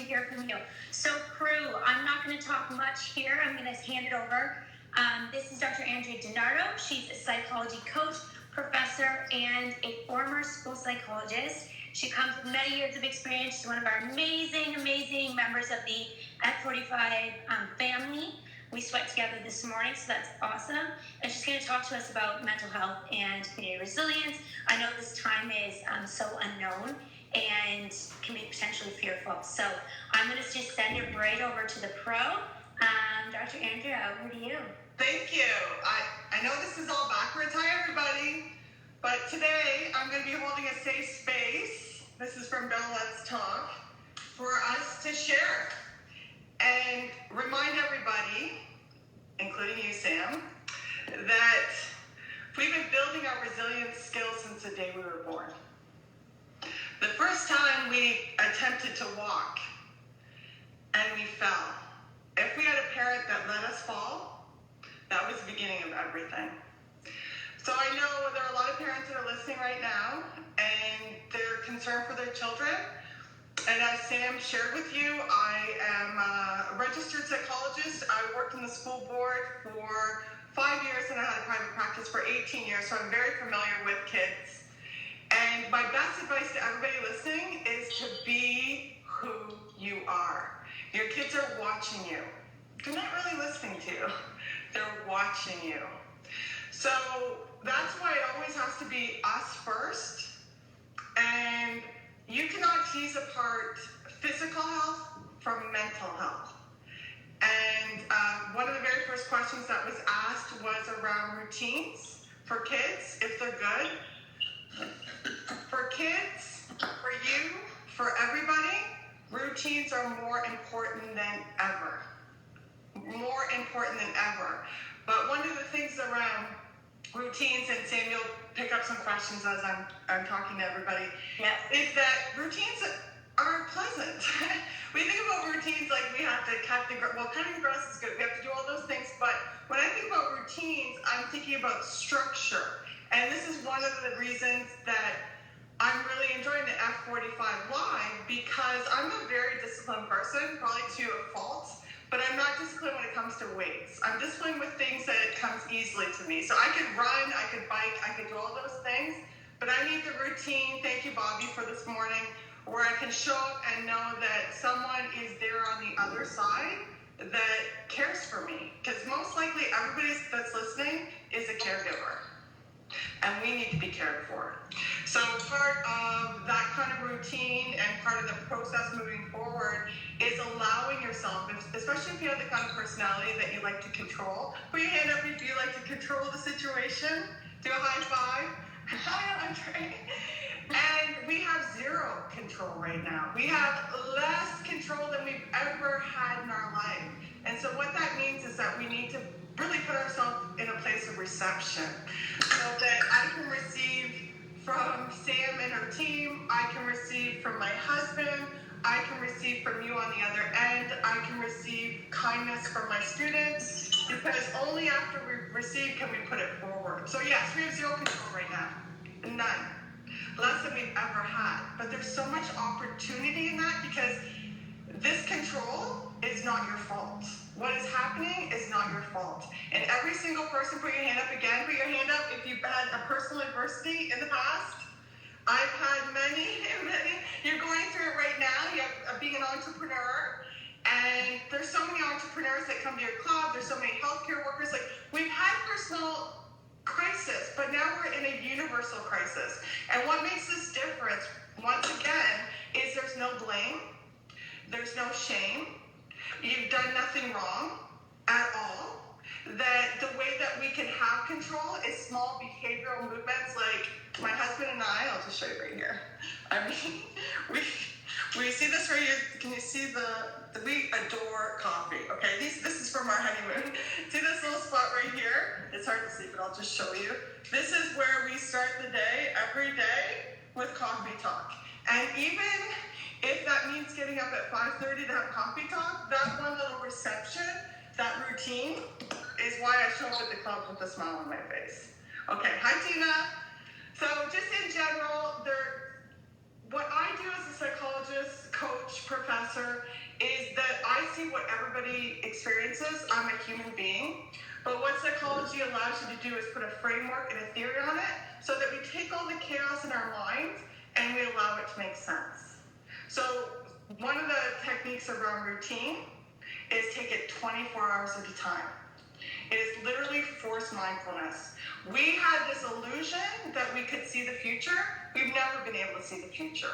hear from you. So, crew, I'm not going to talk much here. I'm going to hand it over. This is Dr. Andrea Dinardo. She's a psychology coach, professor, and a former school psychologist. She comes with many years of experience. She's one of our amazing, amazing members of the F45 family. We sweat together this morning, so that's awesome. And she's going to talk to us about mental health and community resilience. I know this time is so unknown and can be potentially fearful. So I'm going to just send it right over to the pro. Dr. Andrea, over to you. Thank you. I know this is all backwards. Hi, everybody. But today I'm going to be holding a safe space. This is from Bill Let's Talk for us to share and remind everybody, including you, Sam, that we've been building our resilience skills since the day we were born. The first time we attempted to walk and we fell, if we had a parent that let us fall, that was the beginning of everything. So I know there are a lot of parents that are listening right now and they're concerned for their children. And as Sam shared with you, I am a registered psychologist. I worked in the school board for 5 years and I had a private practice for 18 years, so I'm very familiar with kids. And my best advice to everybody listening is to be who you are. Your kids are watching you. They're not really listening to you. They're watching you. So that's why it always has to be us first. And you cannot tease apart physical health from mental health. And one of the very first questions that was asked was around routines for kids, if they're good. For kids, for you, for everybody, routines are more important than ever. More important than ever. But one of the things around routines, and Sam, you'll pick up some questions as I'm talking to everybody, is that routines are pleasant. We think about routines like we have to cut the grass. Well, cutting the grass is good. We have to do all those things. But when I think about routines, I'm thinking about structure. And this is one of the reasons that I'm really enjoying the F45 Live, because I'm a very disciplined person, probably to a fault. But I'm not disciplined when it comes to weights. I'm disciplined with things that comes easily to me. So I could run, I could bike, I could do all those things, but I need the routine, thank you, Bobby, for this morning, where I can show up and know that someone is there on the other side that cares for me. Because most likely everybody that's listening is a caregiver. And we need to be cared for. So part of that kind of routine and part of the process moving forward is allowing yourself, especially if you have the kind of personality that you like to control. Put your hand up if you like to control the situation. Do a high five. Hi, Andrea. And we have zero control right now. We have less control than we've ever had in our life. And so what that means is that we need to really put ourselves in a place of reception so that I can receive from Sam and her team, I can receive from my husband, I can receive from you on the other end, I can receive kindness from my students, because only after we receive can we put it forward. So yes, we have zero control right now, none, less than we've ever had. But there's so much opportunity in that, because this control is not your fault. What is happening is not your fault. And every single person, put your hand up again, put your hand up if you've had a personal adversity in the past. I've had many, you're going through it right now. You have being an entrepreneur, and there's so many entrepreneurs that come to your club. There's so many healthcare workers. Like, we've had personal crisis, but now we're in a universal crisis. And what makes this different, once again, is there's no blame. There's no shame. You've done nothing wrong at all. That the way that we can have control is small behavioral movements, like my husband and I'll just show you right here. I mean, we see this right here. Can you see we adore coffee, okay? This is from our honeymoon. See this little spot right here? It's hard to see, but I'll just show you. This is where we start the day, every day, with coffee talk. And even if that means getting up at 5:30 to have coffee talk, that one little reception, that routine, is why I show up at the club with a smile on my face. Okay, hi Tina. So just in general, what I do as a psychologist, coach, professor, is that I see what everybody experiences. I'm a human being. But what psychology allows you to do is put a framework and a theory on it so that we take all the chaos in our minds and we allow it to make sense. So one of the techniques around routine is take it 24 hours at a time. It is literally forced mindfulness. We had this illusion that we could see the future. We've never been able to see the future.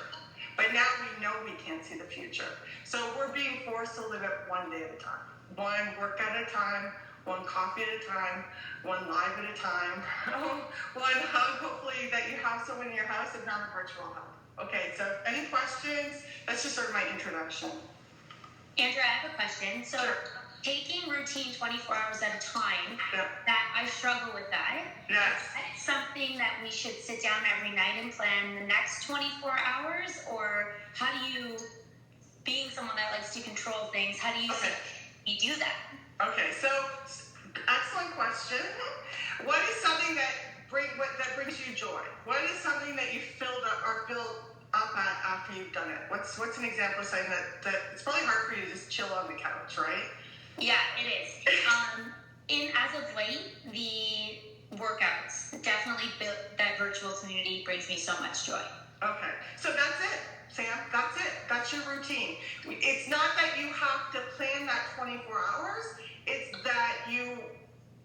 But now we know we can't see the future. So we're being forced to live it one day at a time. One work at a time, one coffee at a time, one live at a time, one hug, hopefully that you have someone in your house, if not a virtual hug. Okay, so any questions? That's just sort of my introduction. Andrea, I have a question. So Sure. taking routine 24 hours at a time, Yeah. that I struggle with that. Yes. Is that something that we should sit down every night and plan the next 24 hours? Or how do you, being someone that likes to control things, how do you do that? Okay, so excellent question. What is something that brings you joy? What is something that you filled up at after you've done it? What's an example of something that it's probably hard for you to just chill on the couch, right? Yeah, it is. As of late, the workouts definitely built that virtual community brings me so much joy. Okay, so that's it, Sam. That's it. That's your routine. It's not that you have to plan that 24 hours. It's that you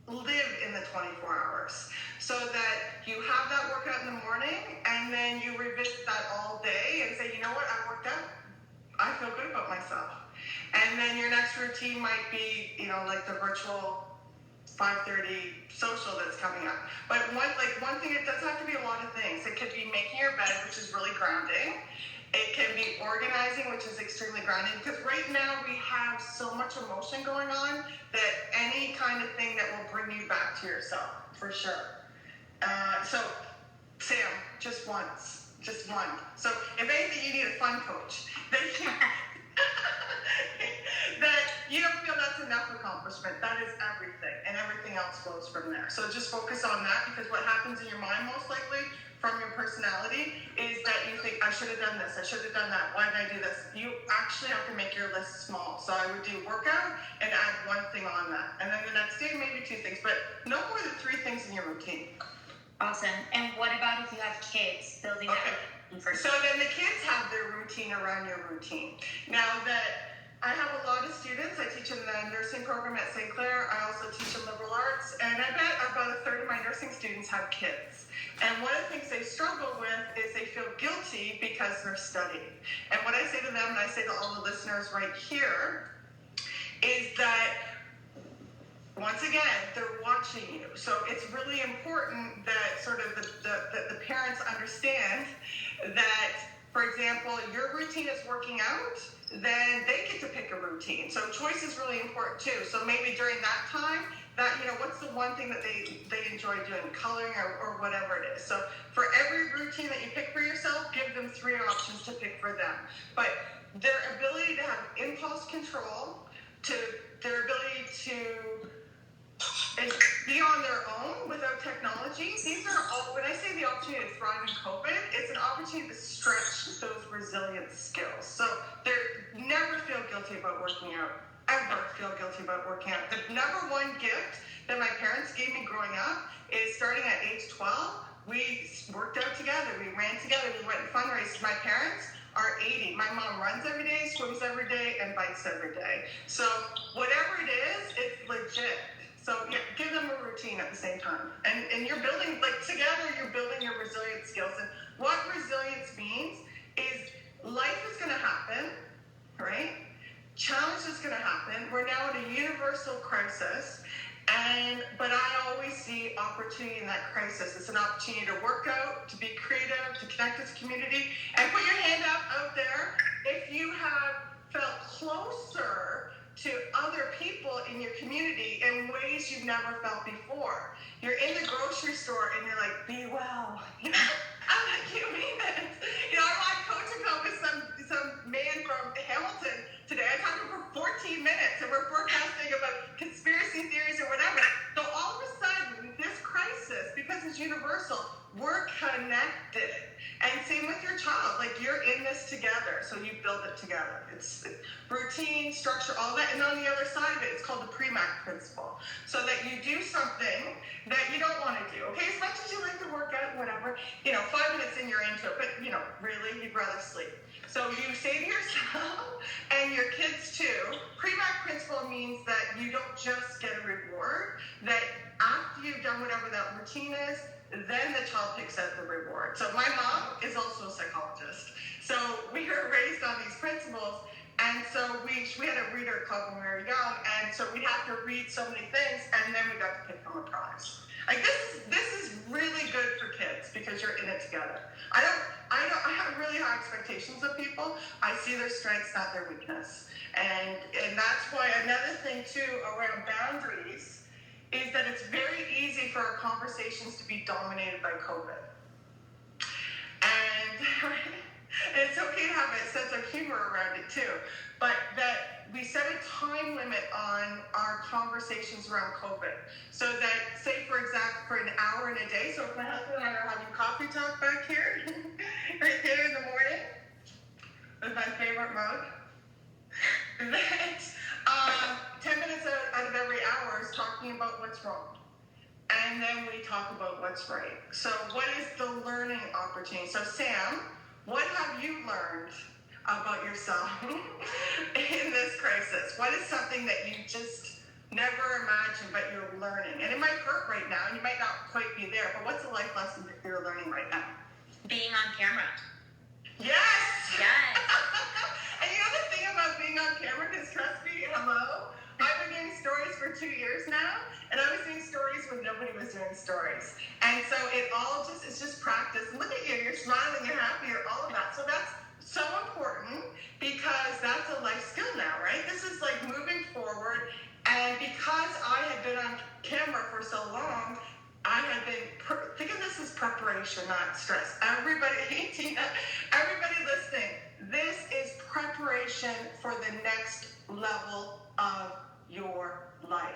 live in the 24 hours. So that you have that workout in the morning and then you revisit that all day and say, you know what, I worked out. I feel good about myself. And then your next routine might be, like the virtual 5:30 social that's coming up. But one thing, it doesn't have to be a lot of things. It could be making your bed, which is really grounding. It can be organizing, which is extremely grounding, because right now we have so much emotion going on that any kind of thing that will bring you back to yourself, for sure. So, Sam, just one. So, if anything, you need a fun coach. That you don't feel that's enough accomplishment. That is everything, and everything else flows from there. So just focus on that, because what happens in your mind most likely from your personality is that you think, I should have done this, I should have done that, why did I do this? You actually have to make your list small. So I would do workout and add one thing on that. And then the next day, maybe two things, but no more than 3 things in your routine. Awesome. And what about if you have kids, building that routine for So then the kids have their routine around your routine. Now that I have a lot of students, I teach in the nursing program at St. Clair. I also teach in liberal arts, and I bet about a third of my nursing students have kids. And one of the things they struggle with is they feel guilty because they're studying. And what I say to them, and I say to all the listeners right here, is that once again, they're watching you. So it's really important that sort of the parents understand that, for example, your routine is working out, then they get to pick a routine. So choice is really important too. So maybe during that time, what's the one thing that they enjoy doing, coloring or whatever it is. So for every routine that you pick for yourself, give them 3 options to pick for them. But their ability to have impulse control, to their ability to be on their own without technology, these are all, when I say the opportunity to thrive in COVID, it's an opportunity to stretch those resilience skills. So they never feel guilty about working out, ever feel guilty about working out. The number one gift that my parents gave me growing up is starting at age 12, we worked out together, we ran together, we went and fundraised. My parents are 80. My mom runs every day, swims every day, and bikes every day. So whatever it is, it's legit. So yeah, give them a routine at the same time. And you're building, together you're building your resilience skills. And what resilience means is life is going to happen, right? Challenge is going to happen. We're now in a universal crisis. But I always see opportunity in that crisis. It's an opportunity to work out, to be creative, to connect as a community. And put your hand out there if you have felt closer to other people in your community in ways you've never felt before. You're in the grocery store and you're like, be well. I'm like, you mean it? I'm on coaching call with some man from Hamilton today. I talked to him for 14 minutes and we're forecasting about conspiracy theories or whatever. So all of a sudden, this crisis, because it's universal, we're connected. And same with your child. You're in this this together. So you build it together. It's routine, structure, all that. And on the other side of it, it's called the pre-MAC principle. So that you do something that you don't want to do. Okay, as much as you like to work out, whatever, 5 minutes in, you're into it. But, really, you'd rather sleep. So you say to yourself and your kids too, pre-MAC principle means that you don't just get a reward, that after you've done whatever that routine is, then the child picks out the reward. So my mom is also a psychologist. So we were raised on these principles, and so we had a reader club when we were young, and so we'd have to read so many things, and then we got to pick home a prize. Like this is really good for kids because you're in it together. I have really high expectations of people. I see their strengths, not their weakness. And that's why another thing too around boundaries is that it's very easy for our conversations to be dominated by COVID. And it's okay to have a sense of humor around it too. But that we set a time limit on our conversations around COVID. So that, say for example, for an hour in a day, so if my husband and I are having coffee talk back here, right there in the morning, with my favorite mug, that 10 minutes out of every hour is talking about what's wrong. And then we talk about what's right. So what is the learning opportunity? So Sam, what have you learned about yourself in this crisis? What is something that you just never imagined but you're learning? And it might hurt right now, and you might not quite be there, but what's a life lesson that you're learning right now? Being on camera. Yes! Yes. And the thing about being on camera, because trust me, hello, I've been doing stories for 2 years now, and I was doing stories when nobody was doing stories. And so it's just practice. And look at you, you're smiling, you're happy, you're all of that. So that's so important because that's a life skill now, right? This is like moving forward. And because I had been on camera for so long, I had been, think of this as preparation, not stress. Everybody, Tina, everybody listening, this is preparation for the next level of your life.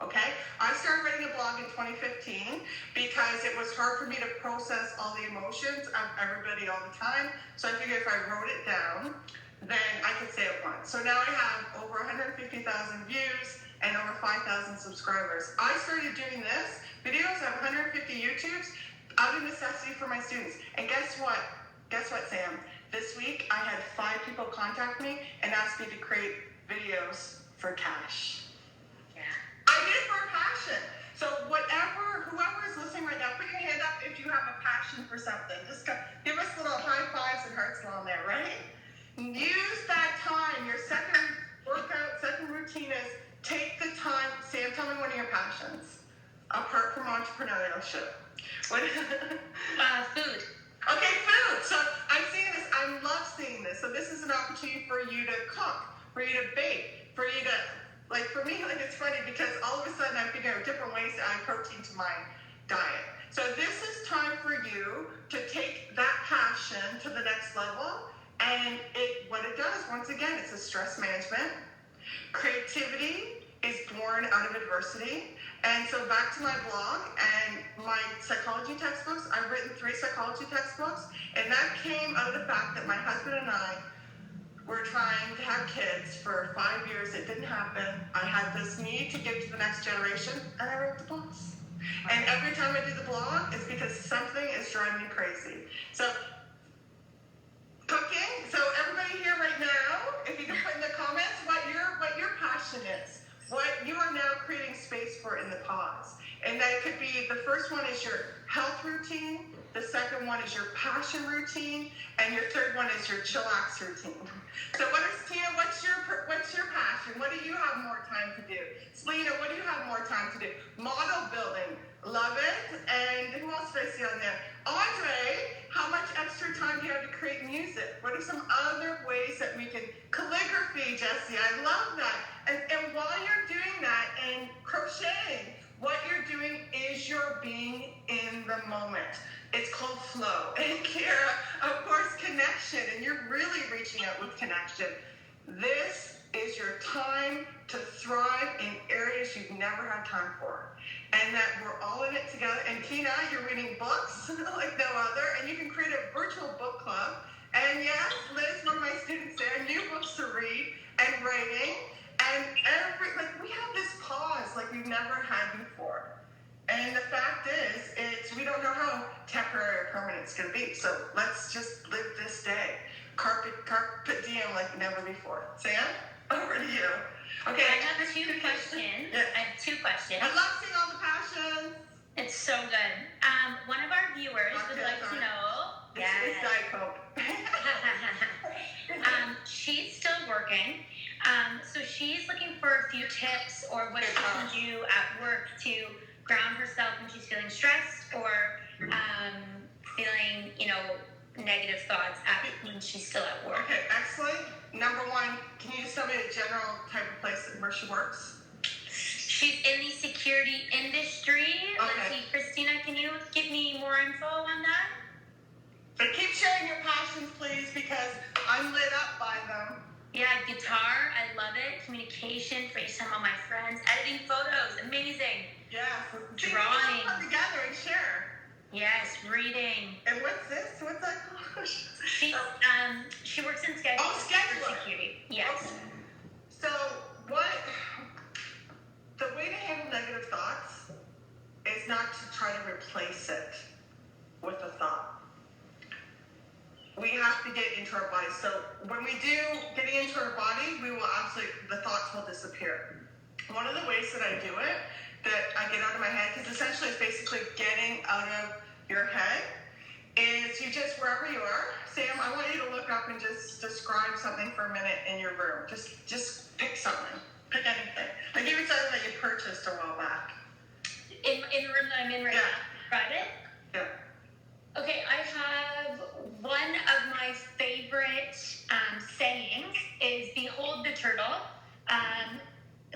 Okay? I started writing a blog in 2015 because it was hard for me to process all the emotions of everybody all the time. So I figured if I wrote it down, then I could say it once. So now I have over 150,000 views and over 5,000 subscribers. I started doing this. Videos have 150 YouTubes out of necessity for my students. And guess what? Guess what, Sam? This week I had 5 people contact me and ask me to create videos for cash. I did it for a passion. So whoever is listening right now, put your hand up if you have a passion for something. Just give us little high fives and hearts along there, right? Use that time. Your second workout, second routine is take the time. Sam, tell me one of your passions, apart from entrepreneurship. What is it? Food. Okay, food. So I'm seeing this. I love seeing this. So this is an opportunity for you to cook, for you to bake, for you to, like for me, like it's funny because all of a sudden I'm figuring out different ways to add protein to my diet. So this is time for you to take that passion to the next level. And what it does, once again, it's a stress management. Creativity is born out of adversity. And so back to my blog and my psychology textbooks. I've written 3 psychology textbooks. And that came out of the fact that my husband and I were trying to have kids for 5 years. It didn't happen. I had this need to give to the next generation, and I wrote the books. And every time I do the blog, it's because something is driving me crazy. So cooking. So everybody here right now, if you can put in the comments what your passion is, what you are now creating space for in the pause. And that could be, the first one is your health routine, the second one is your passion routine, and your third one is your chillax routine. So Tina, what's your passion? What do you have more time to do? Selena, what do you have more time to do? Model building, love it. And who else did I see on there? Andre, how much extra time do you have to create music? What are some other ways that we can, calligraphy, Jessie, I love that. And while you're doing that and crocheting, what you're doing is you're being in the moment. It's called flow. And Kira, of course, connection. And you're really reaching out with connection. This is your time to thrive in areas you've never had time for. And that we're all in it together. And Tina, you're reading books like no other. And you can create a virtual book club. And yes, Liz, one of my students there, new books to read and writing. And we have this pause like we've never had before. And the fact is, we don't know how temporary or permanent it's going to be. So let's just live this day. Carpe diem like never before. Sam, over to you. Okay. I have two questions. Yeah. I have two questions. I love seeing all the passions. It's so good. One of our viewers would like to know. It's Diet Coke. She's still working. So she's looking for a few tips or what she can do at work to ground herself when she's feeling stressed or feeling, negative thoughts when she's still at work. Okay, excellent. Number one, can you just tell me a general type of place where she works? She's in the security industry. Okay. Let's see, Christina, can you give me more info on that? But keep sharing your passions, please, because I'm lit up by them. Yeah, guitar, I love it. Communication, FaceTime all my friends, editing photos, amazing. Yes. Drawing. Come together and share. Yes, reading. And what's this? What's that called? She works in scheduling. Oh, scheduler. For security. Yes. Okay. So the way to handle negative thoughts is not to try to replace it with a thought. We have to get into our body. So when we do getting into our body, the thoughts will disappear. One of the ways that I do it, that I get out of my head, because essentially it's basically getting out of your head, is you just, wherever you are, Sam, I want you to look up and just describe something for a minute in your room. Just pick something. Pick anything. Like even something that you purchased a while back. In the room that I'm in right now. Private? Yeah. Okay, I have one of my favorite sayings is behold the turtle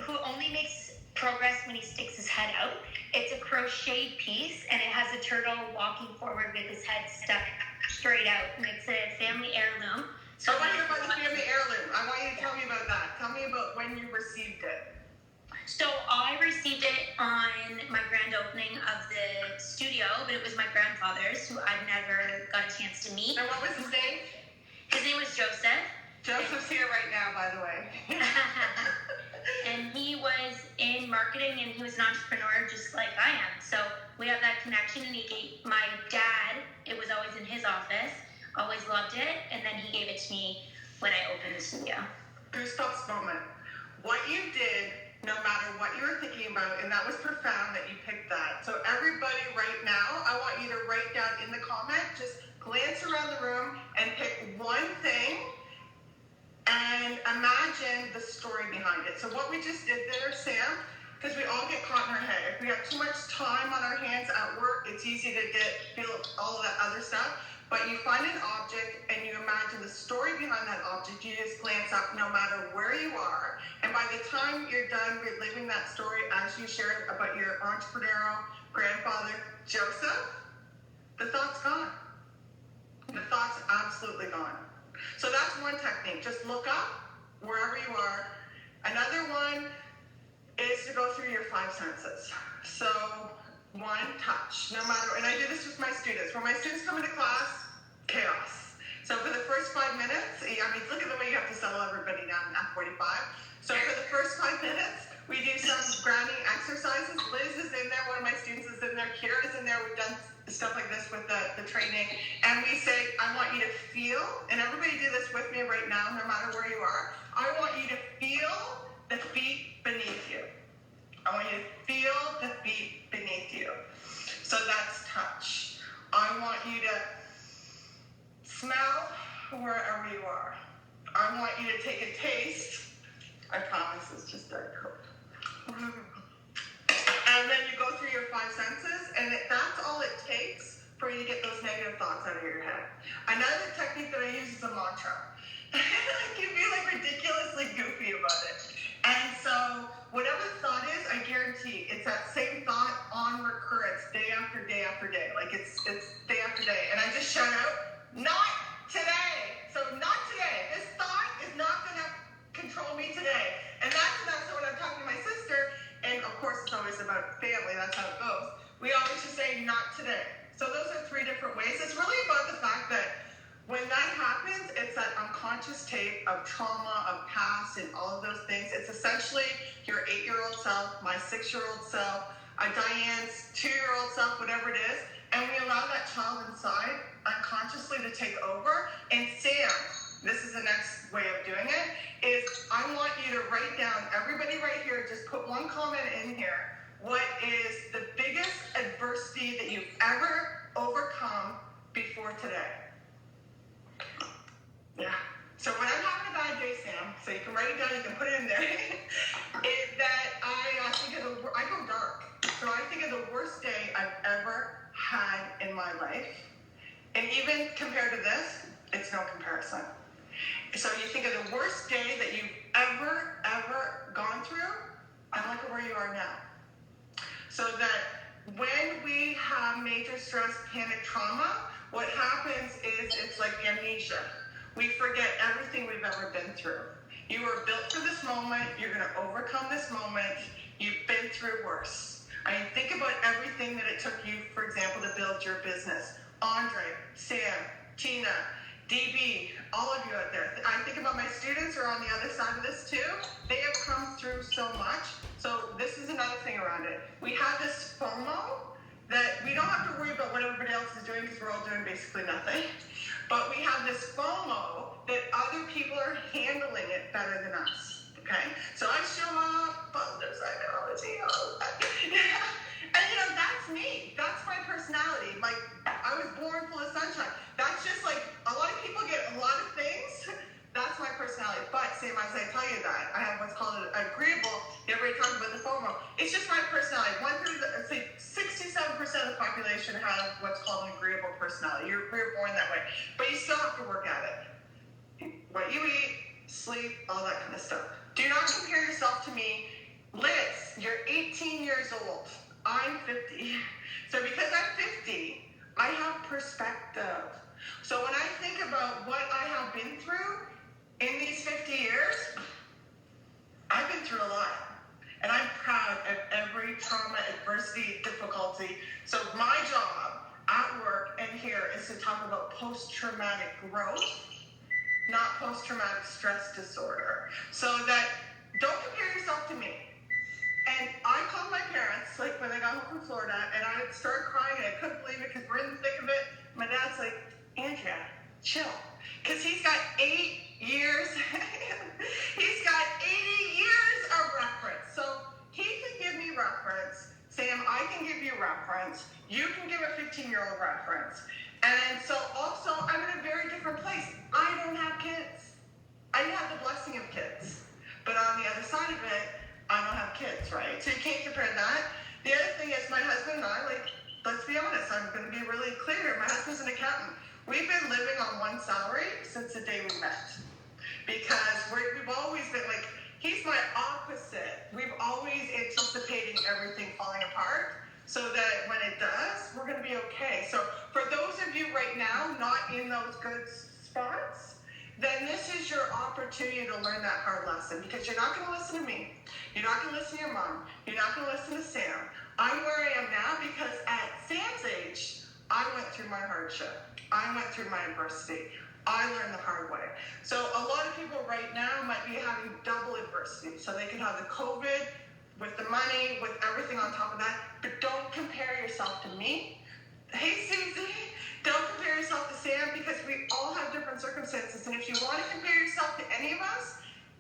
who only makes progress when he sticks his head out. It's a crocheted piece and it has a turtle walking forward with his head stuck straight out, and it's a family heirloom. So I want to hear about the family heirloom. I want you to tell me about that. Tell me about when you received it. So I received it on my grand opening of the studio, but it was my grandfather's, who I've never got a chance to meet. And what was his name? His name was Joseph. Joseph's here right now, by the way. And he was in marketing and he was an entrepreneur just like I am. So we have that connection, and he gave my dad, it was always in his office, always loved it, and then he gave it to me when I opened the studio. Goosebumps moment. What you did, no matter what you were thinking about, and that was profound that you picked that. So everybody right now, I want you to write down in the comment, just glance around the room and pick one thing and imagine the story behind it. So what we just did there, Sam, because we all get caught in our head. If we have too much time on our hands at work, it's easy to feel all of that other stuff. But you find an object and you imagine the story behind that object. You just glance up no matter where you are. And by the time you're done reliving that story as you shared about your entrepreneurial grandfather, Joseph, the thought's gone. The thought's absolutely gone. So that's one technique. Just look up wherever you are. Another one is to go through your five senses. So one, touch. No matter, and I do this with my students. When my students come into class, chaos. So for the first 5 minutes, look at the way you have to settle everybody down in F45. So for the first 5 minutes, we do some grounding exercises. Liz is in there, one of my students is in there, Kira is in there. We've done stuff like this with the training. And we say, I want you to feel, and everybody do this with me right now, no matter where you are. I want you to feel the feet beneath you. I want you to feel the feet beneath you. So that's touch. I want you to smell wherever you are. I want you to take a taste. I promise it's just that cool. And then you go through your five senses, and that's all it takes for you to get those negative thoughts out of your head. Another technique that I use is a mantra. I can be ridiculously goofy about it. And so whatever the thought is, I guarantee it's that same thought on recurrence day after day after day. It's day after day. And I just shout out, not today. So not today. This thought is not going to control me today. And that's when I'm talking to my sister, and of course it's always about family, that's how it goes. We always just say, not today. So those are three different ways. It's really about the fact that when that happens, it's that unconscious tape of trauma, of past, and all of those things. It's essentially your 8-year-old self, my 6-year-old self, Diane's 2-year-old self, whatever it is, and we allow that child inside unconsciously to take over. And Sam, this is the next way of doing it, is I want you to write down, everybody right here, just put one comment in here. What is the biggest adversity that you've ever overcome before today? Yeah. So when I'm having a bad day, Sam, so you can write it down, you can put it in there, is that I go dark. So I think of the worst day I've ever had in my life. And even compared to this, it's no comparison. So you think of the worst day that you've ever gone through, and look at where you are now. So that when we have major stress, panic, trauma, what happens is it's like amnesia. We forget everything we've ever been through. You were built for this moment. You're going to overcome this moment. You've been through worse. I mean, think about everything that it took you, for example, to build your business. Andre, Sam, Tina, DB, all of you out there. I think about my students who are on the other side of this too. They have come through so much. So this is another thing around it. We have this FOMO that we don't have to worry about what everybody else is doing because we're all doing basically nothing. But we have this FOMO that other people are handling it better than us. Okay? So I show up, positive psychology, all of that. And that's me. That's my personality. Like, I was born full of sunshine. That's just like, a lot of people get a lot of things. That's my personality. But Sam, as I tell you that, I have what's called an agreeable. Everybody talks about the FOMO. It's just my personality. 67% of the population have what's called an agreeable personality. You're born that way. But you still have to work at it. What you eat, sleep, all that kind of stuff. Do not compare yourself to me. Liz, you're 18 years old. I'm 50. So because I'm 50, I have perspective. So when I think about what I have been through in these 50 years, I've been through a lot. And I'm proud of every trauma, adversity, difficulty. So my job at work and here is to talk about post-traumatic growth, not post-traumatic stress disorder. So that, don't compare yourself to me. And I called my parents, like when I got home from Florida, and I started crying, and I couldn't believe it because we're in the thick of it. My dad's like, Andrea, chill. Because he's got 8 years, he's got 80 years of reference. So he can give me reference. Sam, I can give you reference. You can give a 15-year-old reference. And so also, I'm in a very different place. I don't have kids. I didn't have the blessing of kids. But on the other side of it, I don't have kids, right? So you can't compare that. The other thing is my husband and I, like, let's be honest, I'm going to be really clear. My husband's an accountant. We've been living on one salary since the day we met. Because we've always been like, he's my opposite. We've always anticipating everything falling apart so that when it does, we're going to be okay. So for those of you right now not in those good spots, then this is your opportunity to learn that hard lesson, because you're not going to listen to me. You're not going to listen to your mom. You're not going to listen to Sam. I'm where I am now because at Sam's age, I went through my hardship. I went through my adversity. I learned the hard way. So a lot of people right now might be having double adversity. So they can have the COVID with the money, with everything on top of that. But don't compare yourself to me. Hey, Susie, don't compare yourself to Sam, because we all have different circumstances. And if you want to compare yourself to any of us,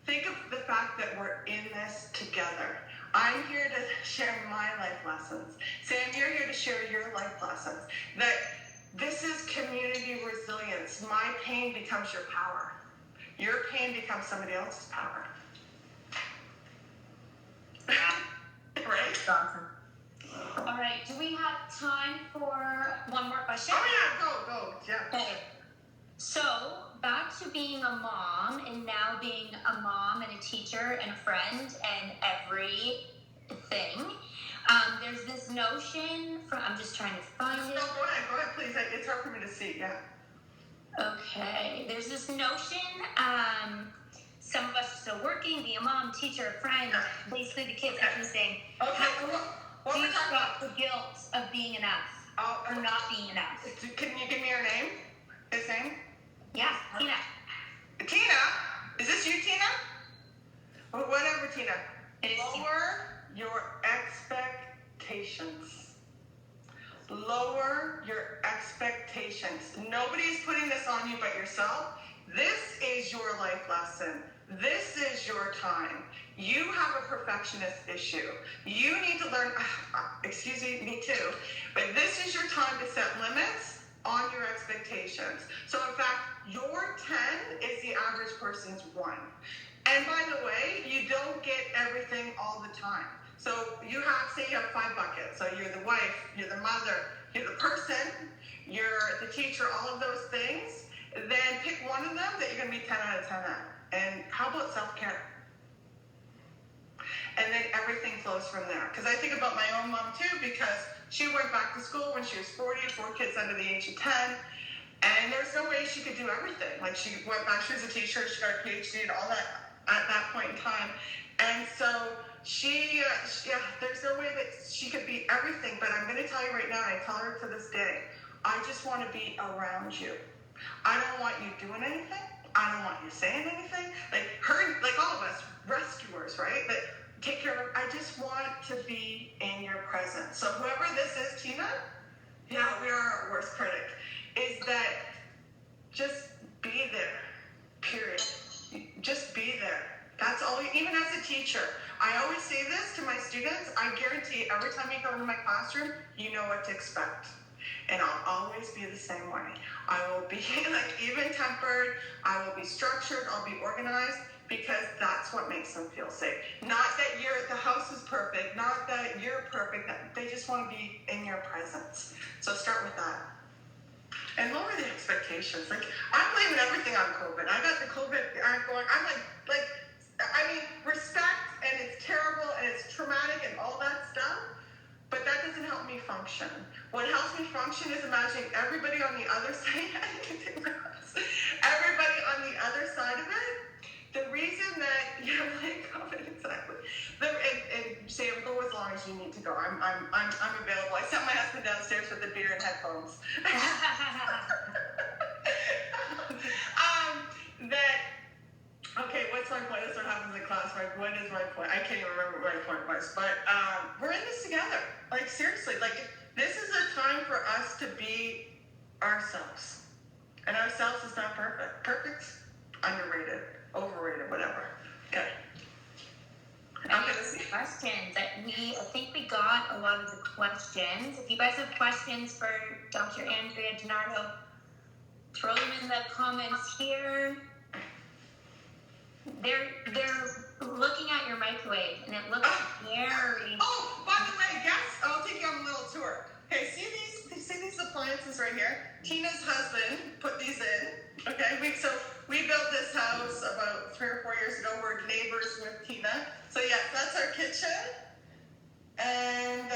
think of the fact that we're in this together. I'm here to share my life lessons. Sam, you're here to share your life lessons. That this is community resilience. My pain becomes your power. Your pain becomes somebody else's power. Right? Awesome. All right, do we have time for one more question? Oh yeah, go, yeah. Okay. So, back to being a mom, and now being a mom and a teacher and a friend and everything. There's this notion from, I'm just trying to find it. No, go ahead, please. It's hard for me to see, yeah. Okay, there's this notion, some of us are still working, being a mom, teacher, friend, basically the kids, everything. Okay, what Do you we're talking stop about? the guilt of being enough or not being enough? Can you give me your name? His name? Yeah, Tina. Tina? Is this you, Tina? Or whatever, Tina. It is Tina. Lower your expectations. Lower your expectations. Nobody is putting this on you but yourself. This is your life lesson. This is your time. You have a perfectionist issue. You need to learn, excuse me too, but this is your time to set limits on your expectations. So in fact, your 10 is the average person's 1. And by the way, you don't get everything all the time. So you have, say you have 5 buckets. So you're the wife, you're the mother, you're the person, you're the teacher, all of those things. Then pick one of them that you're going to be 10 out of 10 at. And how about self-care? And then everything flows from there. Because I think about my own mom too, because she went back to school when she was 40, 4 kids under the age of 10. And there's no way she could do everything. Like she went back, she was a teacher, she got a Ph.D. and all that at that point in time. And so there's no way that she could be everything. But I'm going to tell you right now, I tell her to this day, I just want to be around you. I don't want you doing anything. I don't want you saying anything. Like her, like all of us, rescuers, right? That take care of. I just want to be in your presence. So whoever this is, Tina, yeah, we are our worst critic. Is that just be there? Period. Just be there. That's all. Even as a teacher, I always say this to my students. I guarantee every time you go into my classroom, you know what to expect. And I'll always be the same way. I will be like even-tempered. I will be structured. I'll be organized because that's what makes them feel safe. Not that the house is perfect. Not that you're perfect. They just want to be in your presence. So start with that. And lower the expectations. Like, I'm blaming everything on COVID. I got the COVID. I'm respect, and it's terrible, and it's traumatic, and all that stuff. But that doesn't help me function. What helps me function is imagining everybody on the other side. Everybody on the other side of it. The reason that exactly. And say, go as long as you need to go. I'm available. I sent my husband downstairs with the beer and headphones. Okay, what's my point? That's what happens in class. What is my point? I can't even remember what my point was. But we're in this together. Like, seriously. Like, this is a time for us to be ourselves. And ourselves is not perfect. Perfect's underrated, overrated, whatever. Okay. Questions. I think we got a lot of the questions. If you guys have questions for Dr. Andrea Dinardo, throw them in the comments here. They're looking at your microwave, and it looks very. Oh, by the way, guys, I'll take you on a little tour. Okay, see these appliances right here? Tina's husband put these in. Okay, we built this house about 3 or 4 years ago. We're neighbors with Tina. So yeah, that's our kitchen, and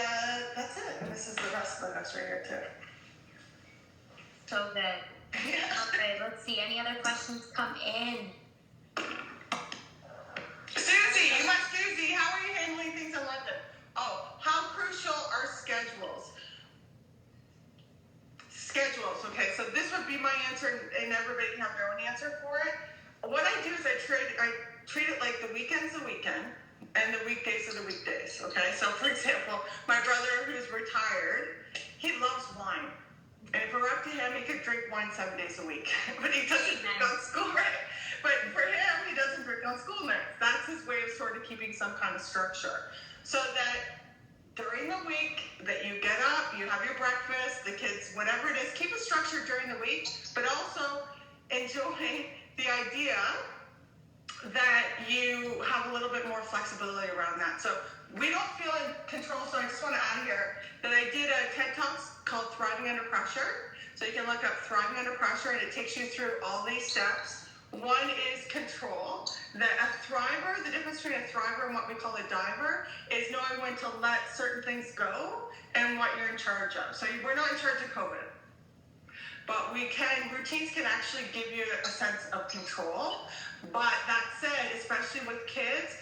that's it. And this is the rest of the house right here too. So good. Yeah. Okay, let's see. Any other questions come in? Susie, how are you handling things in London? Oh, how crucial are schedules? Okay, so this would be my answer, and everybody can have their own answer for it. What I do is I treat it like the weekend's the weekend, and the weekdays are the weekdays, okay? So, for example, my brother, who's retired, he loves wine. And if it were up to him, he could drink wine 7 days a week. But he doesn't drink on school, right? But for him, he doesn't drink on school nights. That's his way of sort of keeping some kind of structure. So that during the week that you get up, you have your breakfast, the kids, whatever it is, keep a structure during the week, but also enjoy the idea that you have a little bit more flexibility around that. So we don't feel in control. So I just want to add here that I did a TED Talk called Thriving Under Pressure. So you can look up Thriving Under Pressure, and it takes you through all these steps. One is control. A thriver, the difference between a thriver and what we call a diver is knowing when to let certain things go and what you're in charge of. So we're not in charge of COVID, but routines can actually give you a sense of control. But that said, especially with kids,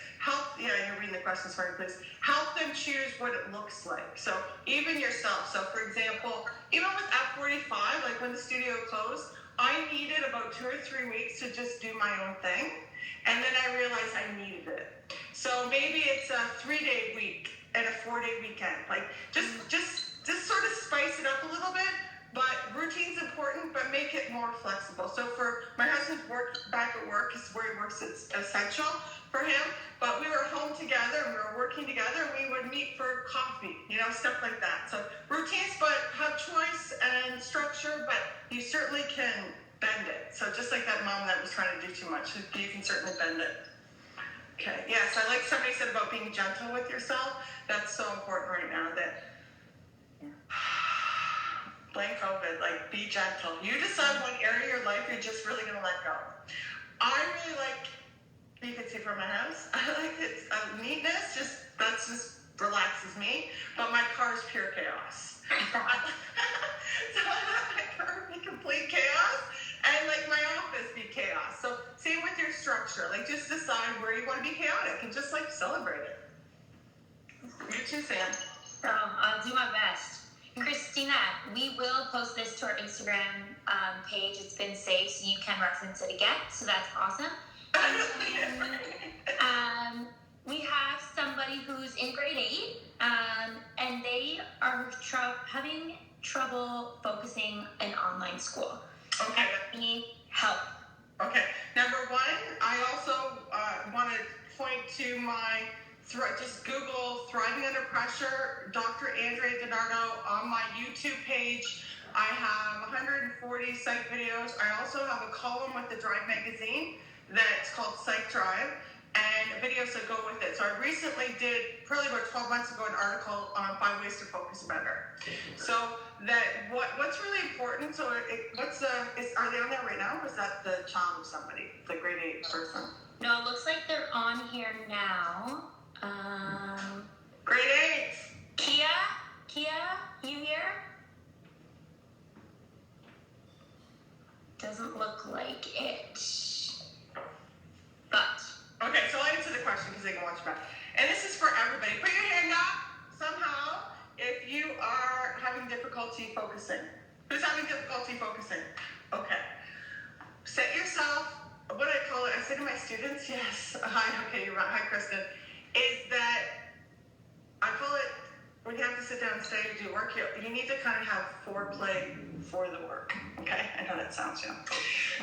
you're reading the questions for me, please. Help them choose what it looks like. So even yourself. So for example, even with F45, like when the studio closed, I needed about 2 or 3 weeks to just do my own thing. And then I realized I needed it. So maybe it's a 3-day week and a 4-day weekend. Like just sort of spice it up a little bit. But routine's important, but make it more flexible. So for my husband's work, back at work is where he works, it's essential for him. But we were home together and we were working together and we would meet for coffee, stuff like that. So routines, but have choice and structure, but you certainly can bend it. So just like that mom that was trying to do too much, you can certainly bend it. Okay, yes, I like somebody said about being gentle with yourself. That's so important right now that blame COVID, like be gentle. You decide what area of your life you're just really gonna let go. I really like, you can see from my house, I like it, neatness, that just relaxes me, but my car is pure chaos. So I let my car be complete chaos, and like my office be chaos. So same with your structure, like just decide where you wanna be chaotic and just like celebrate it. You too, Sam. I'll do my best. Christina, we will post this to our Instagram page. It's been saved, so you can reference it again. So that's awesome. And we have somebody who's in grade 8, and they are having trouble focusing in online school. Okay. They need help. Okay. Number 1, I also want to point to my just Google Thriving Under Pressure, Dr. Andrea Dinardo on my YouTube page. I have 140 psych videos. I also have a column with the Drive magazine that's called Psych Drive, and videos that go with it. So I recently did, probably about 12 months ago, an article on 5 ways to focus better. So that what's really important, so are they on there right now, or is that the child of somebody, the grade 8 person? No, it looks like they're on here now. Grade 8. Kia, you here? Doesn't look like it. But. Okay, so I'll answer the question because they can watch back. And this is for everybody. Put your hand up somehow if you are having difficulty focusing. Who's having difficulty focusing? Okay. Set yourself, what I call it, I say to my students, yes, hi, okay, you're right, hi, Kristen, is that I call it, when you have to sit down and study or do work, you need to kind of have foreplay for the work. Okay, I know that sounds young.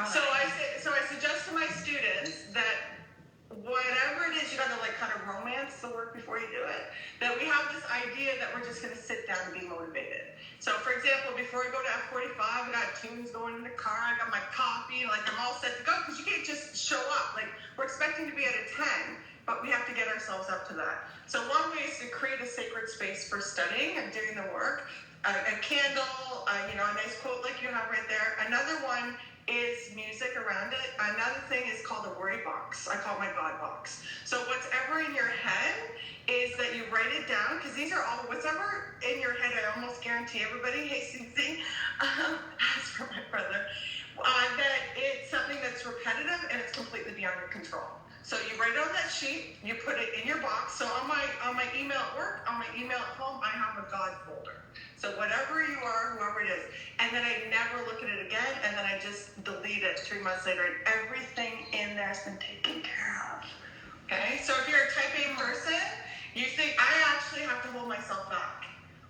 So I suggest to my students that whatever it is, you gotta like kind of romance the work before you do it. That we have this idea that we're just gonna sit down and be motivated. So for example, before we go to F45, I got tunes going in the car, I got my coffee, like I'm all set to go, because you can't just show up. Like we're expecting to be at a 10, but we have to get ourselves up to that. So one way is to create a sacred space for studying and doing the work. A candle, a nice quote like you have right there. Another one is music around it. Another thing is called a worry box. I call it my God box. So what's ever in your head is that you write it down, because these are all, what's ever in your head, I almost guarantee everybody, hey Susie, as for my brother, that it's something that's repetitive and it's completely beyond your control. So you write it on that sheet, you put it in your box. So on my email at work, on my email at home, I have a God folder. So whatever you are, whoever it is, and then I never look at it again, and then I just delete it 3 months later, and everything in there has been taken care of. Okay, so if you're a type A person, you think, I actually have to hold myself back.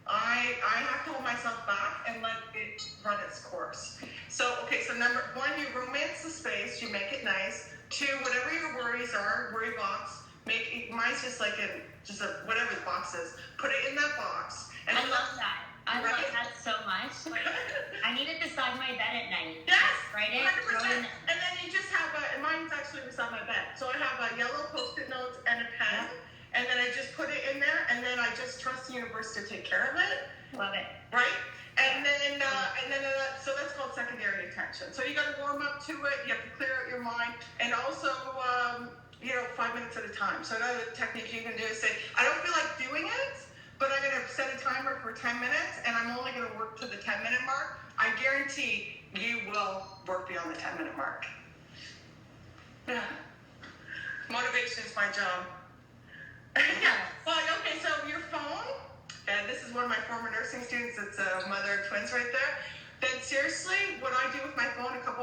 I have to hold myself back and let it run its course. So, okay, so number 1, you romance the space, you make it nice. 2, whatever your worries are, worry box, mine's just like whatever the box is, put it in that box. And I love that. I love that so much. Like, I need it beside my bed at night. Yes, write it. 100%. And then you just have mine's actually beside my bed. So I have a yellow Post-it notes and a pen, and then I just put it in there, and then I just trust the universe to take care of it. Love it. Right? And then so that's called secondary attention. So you got to warm up to it. You have to clear out your mind, and also 5 minutes at a time. So another technique you can do is say, I don't feel like doing it, but I'm going to set a timer for 10 minutes, and I'm only going to work to the 10-minute mark. I guarantee you will work beyond the 10-minute mark. Yeah. Motivation is my job. Yeah. Well, okay, so your phone, and this is one of my former nursing students, it's a mother of twins right there, then seriously, what I do with my phone, because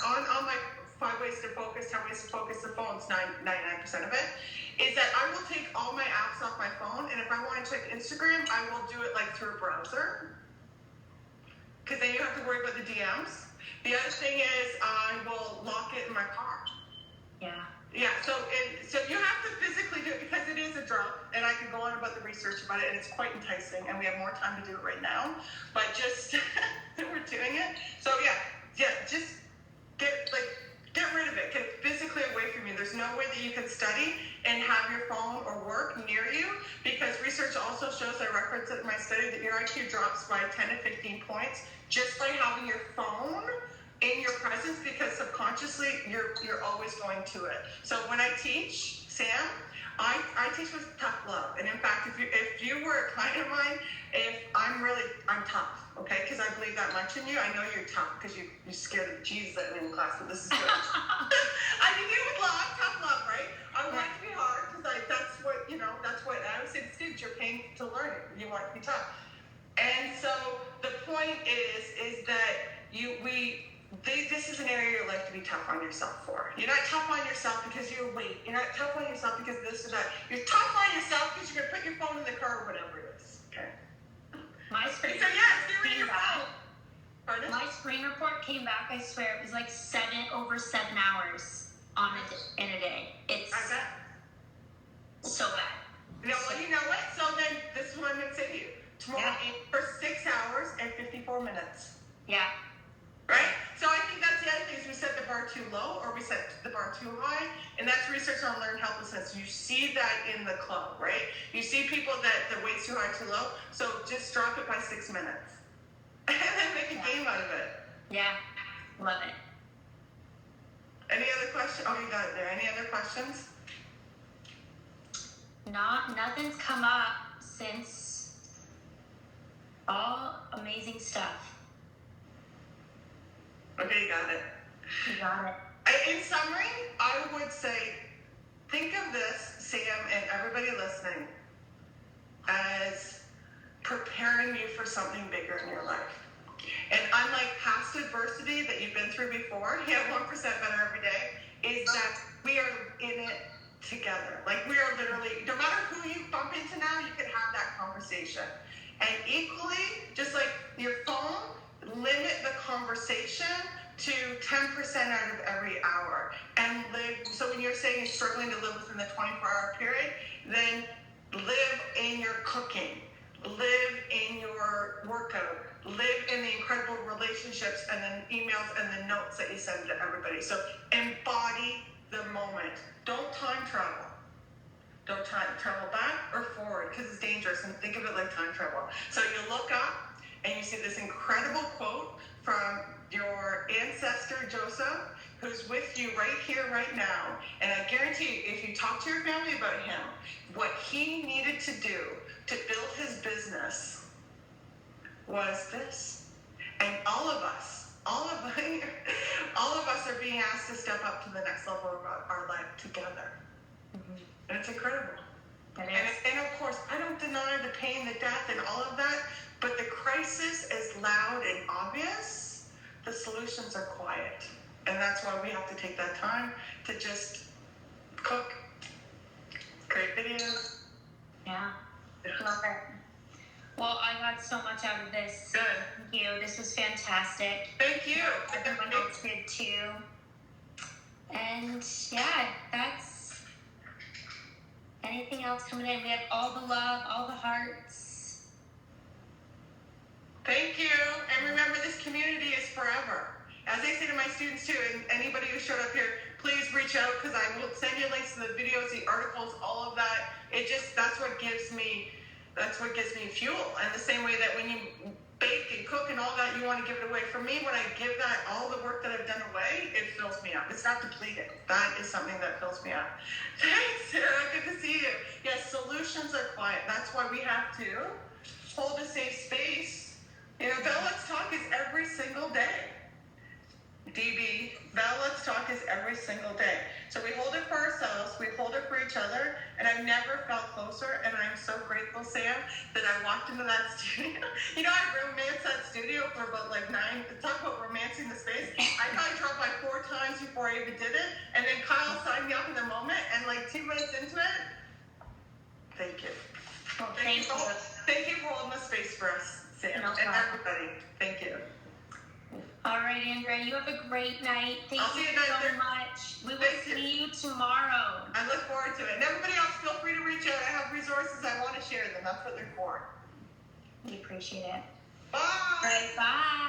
on my 5 ways to focus, 10 ways to focus, the phone's 99% of it, is that I will take all my apps off my phone, and if I want to check Instagram, I will do it like through a browser, because then you don't have to worry about the DMs. The other thing is I will lock it in my car. Yeah, so you have to physically do it because it is a drug, and I can go on about the research about it, and it's quite enticing, and we have more time to do it right now, but just we're doing it. So yeah, just get rid of it. Get it physically away from you. There's no way that you can study and have your phone or work near you, because research also shows, I referenced it in my study, that your IQ drops by 10 to 15 points just by having your phone in your presence, because subconsciously you're always going to it. So when I teach, Sam, I teach with tough love. And in fact, if you were a client of mine, I'm tough, okay? Because I believe that much in you. I know you're tough because you scared the Jesus out of me in class, but this is good. I can do it with love, tough love, right? I want it to be hard because that's what I always say to students, you're paying to learn it. You want it to be tough. And so the point is that this is an area of your life to be tough on yourself for. You're not tough on yourself because you're weight. You're not tough on yourself because this or that. You're tough on yourself because you're going to put your phone in the car or whatever it is. Okay? My screen came back. Pardon? My screen report came back, I swear, it was like over 7 hours in a day. It's I bet. so bad. No, well, you know what? So then this is what I'm going to say to you. Tomorrow, for 6 hours and 54 minutes. Yeah. Right? So I think that's the other thing, is we set the bar too low or we set the bar too high, and that's research on learned helplessness. You see that in the club, right? You see people that the weight's too high, too low, so just drop it by 6 minutes. And then make a game out of it. Yeah, love it. Any other questions? Oh, you got it there. Any other questions? Nothing's come up since. All amazing stuff. Okay, you got it. You got it. In summary, I would say, think of this, Sam, and everybody listening, as preparing you for something bigger in your life. And unlike past adversity that you've been through before, 1% better every day, is that we are in it together. Like, we are literally, no matter who you bump into now, you can have that conversation. And equally, just like your phone, limit the conversation to 10% out of every hour. And so when you're saying you're struggling to live within the 24-hour period, then live in your cooking, live in your workout, live in the incredible relationships and then emails and the notes that you send to everybody. So embody the moment. Don't time travel. Don't travel back or forward, because it's dangerous, and think of it like time travel. So you look up and you see this incredible quote from your ancestor Joseph, who's with you right here, right now. And I guarantee you, if you talk to your family about him, what he needed to do to build his business was this. And all of us are being asked to step up to the next level of our life together. Mm-hmm. And it's incredible. And of course, I don't deny the pain, the death, and all of that, but the crisis is loud and obvious. The solutions are quiet. And that's why we have to take that time to just cook, create videos. Yeah, love it. Well, I got so much out of this. Good. Thank you. This was fantastic. Thank you. Everyone else did too. And yeah, that's anything else coming in. We have all the love, all the hearts. Thank you. And remember, this community is forever. As I say to my students too, and anybody who showed up here, please reach out, because I will send you links to the videos, the articles, all of that. That's what gives me fuel. And the same way that when you bake and cook and all that, you want to give it away. For me, when I give that, all the work that I've done away, it fills me up. It's not depleted. That is something that fills me up. Thanks, Sarah. Good to see you. Yes, solutions are quiet. That's why we have to hold a safe space. You know, Let's Talk is every single day. DB, Bell Let's Talk is every single day. So we hold it for ourselves, we hold it for each other, and I've never felt closer, and I'm so grateful, Sam, that I walked into that studio. You know, I romanced that studio for about like 9, talk about romancing the space. I probably dropped by 4 times before I even did it, and then Kyle signed me up in the moment, and like 2 minutes into it, thank you. Well, Thank you for holding the space for us, Sam, No and problem. everybody. Thank you. All right, Andrea, you have a great night. Thank I'll see you you so later. much. We will Thank you. see you tomorrow. I look forward to it. And everybody else, feel free to reach out. I have resources. I want to share them. That's what they're for. We appreciate it. Bye. All right, bye.